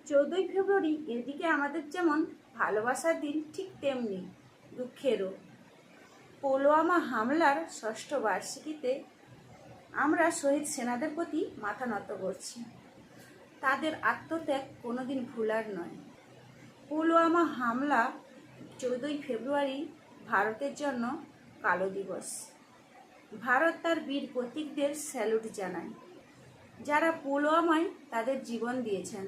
14ই ফেব্রুয়ারি এদিকে আমাদের যেমন ভালোবাসার দিন, ঠিক তেমনি দুঃখেরও। পুলওয়ামা হামলার 6ষ্ঠ বার্ষিকীতে আমরা শহীদ সেনাদের প্রতি মাথা নত করছি। তাদের আত্মত্যাগ কোনোদিন ভুলার নয়। পুলওয়ামা হামলা 14ই ফেব্রুয়ারি ভারতের জন্য কালো দিবস। ভারত তার বীর প্রতীকদের স্যালুট জানায়, যারা পুলওয়ামায় তাদের জীবন দিয়েছেন,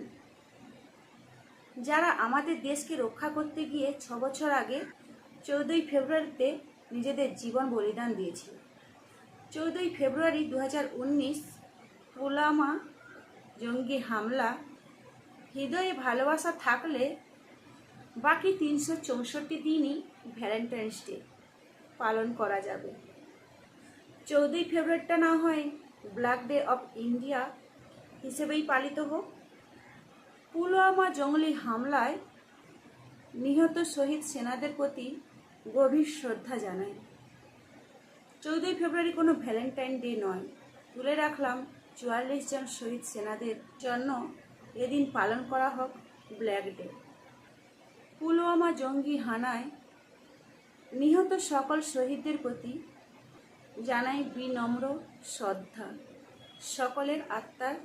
যারা আমাদের দেশকে রক্ষা করতে গিয়ে 6 বছর আগে 14ই ফেব্রুয়ারিতে নিজেদের জীবন বলিদান দিয়েছিল। 14ই ফেব্রুয়ারি 2019 পুলওয়ামা জঙ্গি হামলা। হৃদয়ে ভালোবাসা থাকলে বাকি 364 দিনই ভ্যালেন্টাইন্স ডে পালন করা যাবে। 14ই ফেব্রুয়ারিটা না হয় ব্ল্যাক ডে অফ ইন্ডিয়া হিসেবেই পালিত হোক। পুলওয়ামা জঙ্গি হামলায় নিহত শহীদ সেনাদের প্রতি গভীর শ্রদ্ধা জানাই। 14ই ফেব্রুয়ারি কোনো ভ্যালেন্টাইন ডে নয়। তুলে রাখলাম 44 জন শহীদ সেনাদের জন্য এদিন পালন করা হোক ব্ল্যাক ডে। পুলওয়ামা জঙ্গি হানায় নিহত সকল শহীদদের প্রতি জানাই বিনম্র শ্রদ্ধা। সকলের আত্মার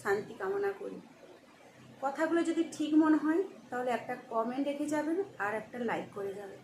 শান্তি কামনা করি। কথাগুলো যদি ঠিক মনে হয় তাহলে একটা কমেন্ট রেখে যাবেন আর একটা লাইক করে যাবেন।